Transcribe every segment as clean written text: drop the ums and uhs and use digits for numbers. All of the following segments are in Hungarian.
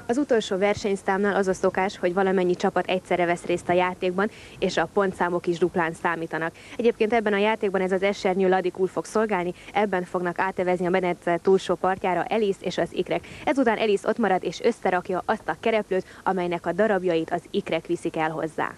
Az utolsó versenyszámnál az a szokás, hogy valamennyi csapat egyszerre vesz részt a játékban, és a pontszámok is duplán számítanak. Egyébként ebben a játékban ez az esernyő ladikul fog szolgálni, ebben fognak átevezni a medence túlsó partjára Alice és az ikrek. Ezután Alice ott marad és összerakja azt a kereplőt, amelynek a darabjait az ikrek viszik el hozzá.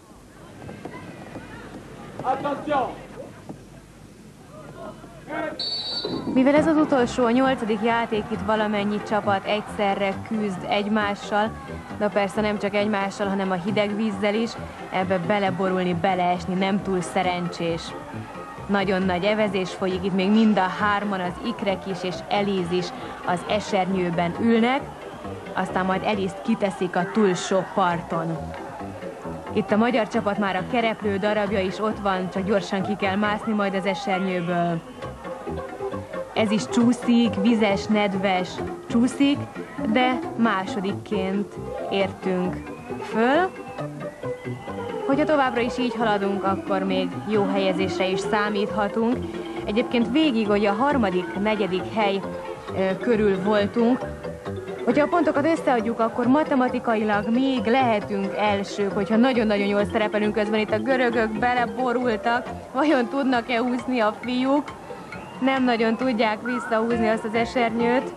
Mivel ez az utolsó, a 8. játék, itt valamennyi csapat egyszerre küzd egymással, de persze nem csak egymással, hanem a hideg vízzel is, ebbe beleborulni, beleesni nem túl szerencsés. Nagyon nagy evezés folyik, itt még mind a hárman, az ikrek is és Alice is az esernyőben ülnek, aztán majd Alice-t kiteszik a túlsó parton. Itt a magyar csapat már a kereplő darabja is ott van, csak gyorsan ki kell mászni majd az esernyőből. Ez is csúszik, vizes, nedves, csúszik, de másodikként értünk föl. Hogyha továbbra is így haladunk, akkor még jó helyezésre is számíthatunk. Egyébként végig, hogy a 3., 4. hely körül voltunk. Hogyha a pontokat összeadjuk, akkor matematikailag még lehetünk elsők, hogyha nagyon-nagyon jól szerepelünk. Közben itt a görögök beleborultak. Vajon tudnak-e úszni a fiúk? Nem nagyon tudják visszahúzni azt az esernyőt.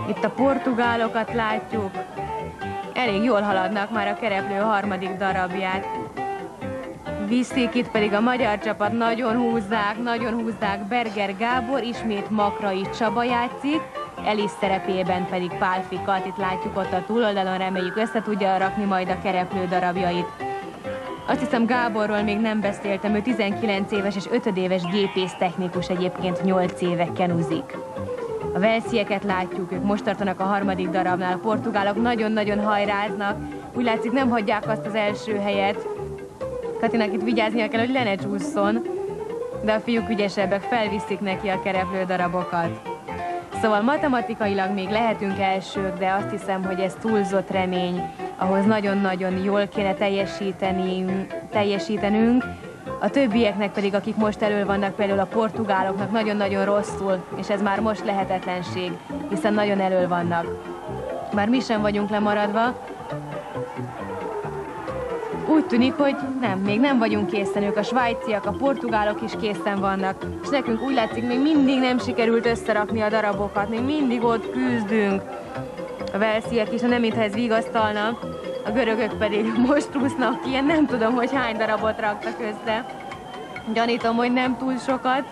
Itt a portugálokat látjuk. Elég jól haladnak már a kereplő 3. darabját. Viszik, itt pedig a magyar csapat nagyon húzzák. Berger Gábor, ismét Makrai Csaba játszik. Alice szerepében pedig Pálfi Katit látjuk ott a túloldalon, reméljük össze tudja rakni majd a kereplő darabjait. Azt hiszem, Gáborról még nem beszéltem, ő 19 éves és 5 éves gépésztechnikus, egyébként 8 éve kenuzik. A velszieket látjuk, ők most tartanak a 3. darabnál, a portugálok nagyon-nagyon hajráznak, úgy látszik nem hagyják azt az első helyet. Katinak itt vigyáznia kell, hogy le ne csússzon, de a fiúk ügyesebbek, felviszik neki a kereplő darabokat. Szóval matematikailag még lehetünk elsők, de azt hiszem, hogy ez túlzott remény. Ahhoz nagyon-nagyon jól kéne teljesítenünk. A többieknek pedig, akik most elől vannak, például a portugáloknak nagyon-nagyon rosszul, és ez már most lehetetlenség, hiszen nagyon elől vannak. Már mi sem vagyunk lemaradva. Úgy tűnik, hogy még nem vagyunk készen, ők a svájciak, a portugálok is készen vannak, és nekünk úgy látszik, még mindig nem sikerült összerakni a darabokat, még mindig ott küzdünk. A velsziek is, nem mintha ez vigasztalna, a görögök pedig most úsznak ki, én nem tudom, hogy hány darabot raktak össze. Gyanítom, hogy nem túl sokat.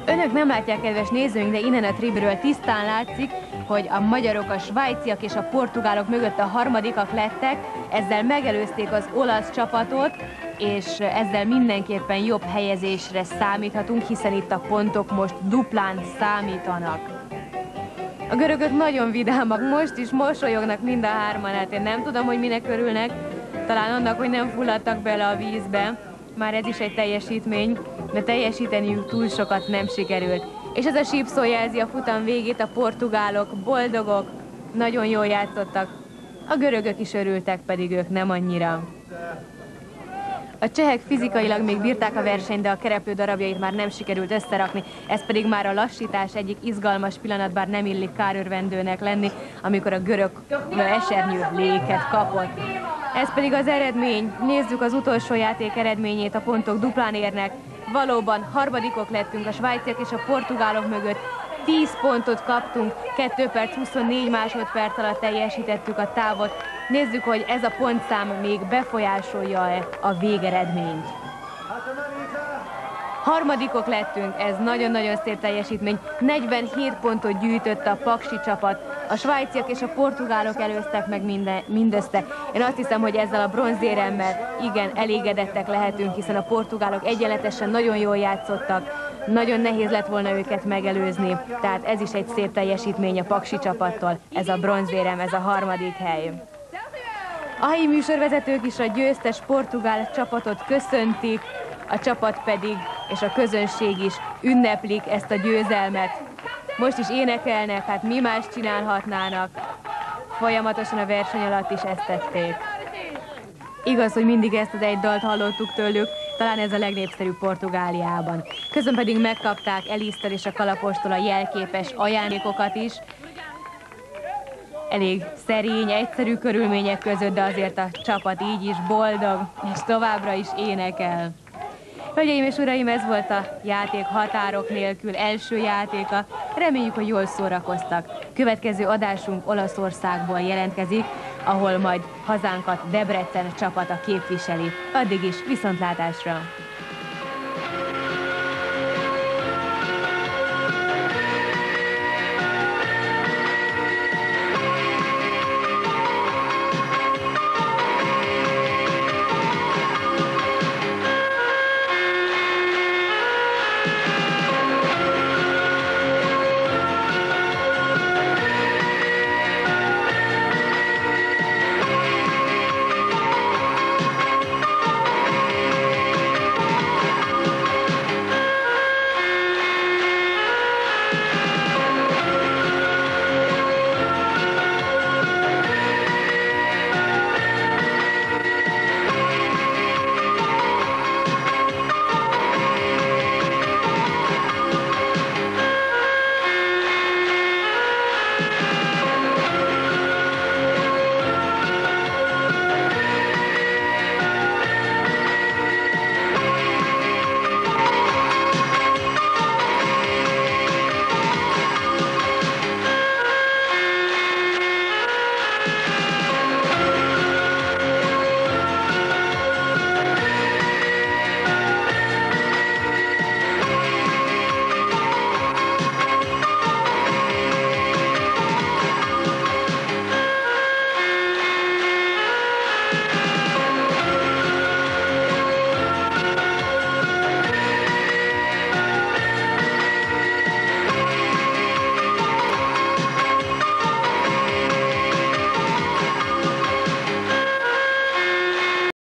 Önök nem látják, kedves nézőink, de innen a tribről tisztán látszik, hogy a magyarok, a svájciak és a portugálok mögött a 3. lettek, ezzel megelőzték az olasz csapatot, és ezzel mindenképpen jobb helyezésre számíthatunk, hiszen itt a pontok most duplán számítanak. A görögök nagyon vidámak, most is mosolyognak mind a hárman, hát én nem tudom, hogy minek örülnek, talán annak, hogy nem fulladtak bele a vízbe. Már ez is egy teljesítmény, de teljesíteniük túl sokat nem sikerült. És ez a sípszó jelzi a futam végét, a portugálok boldogok, nagyon jól játszottak. A görögök is örültek, pedig ők nem annyira. A csehek fizikailag még bírták a versenyt, de a kereplő darabjait már nem sikerült összerakni. Ez pedig már a lassítás egyik izgalmas pillanat, bár nem illik kárörvendőnek lenni, amikor a görög esernyő léket kapott. Ez pedig az eredmény. Nézzük az utolsó játék eredményét, a pontok duplán érnek. Valóban harmadikok lettünk a svájciak és a portugálok mögött. 10 pontot kaptunk, 2 perc 24 másodperc alatt teljesítettük a távot. Nézzük, hogy ez a pontszám még befolyásolja-e a végeredményt. Harmadikok lettünk, ez nagyon-nagyon szép teljesítmény. 47 pontot gyűjtött a paksi csapat. A svájciak és a portugálok előztek meg mindössze. Én azt hiszem, hogy ezzel a bronzéremmel igen elégedettek lehetünk, hiszen a portugálok egyenletesen nagyon jól játszottak. Nagyon nehéz lett volna őket megelőzni, tehát ez is egy szép teljesítmény a paksi csapattól. Ez a bronzérem, ez a 3. hely. A helyi műsorvezetők is a győztes portugál csapatot köszöntik, a csapat pedig és a közönség is ünneplik ezt a győzelmet. Most is énekelnek, hát mi más csinálhatnának. Folyamatosan a verseny alatt is ezt tették. Igaz, hogy mindig ezt az egy dalt hallottuk tőlük, talán ez a legnépszerűbb Portugáliában. Közben pedig megkapták Elisztől és a kalapostól a jelképes ajándékokat is. Elég szerény, egyszerű körülmények között, de azért a csapat így is boldog, és továbbra is énekel. Hölgyeim és uraim, ez volt a játék határok nélkül első játéka. Reméljük, hogy jól szórakoztak. Következő adásunk Olaszországból jelentkezik, ahol majd hazánkat Debrecen csapata képviseli. Addig is viszontlátásra!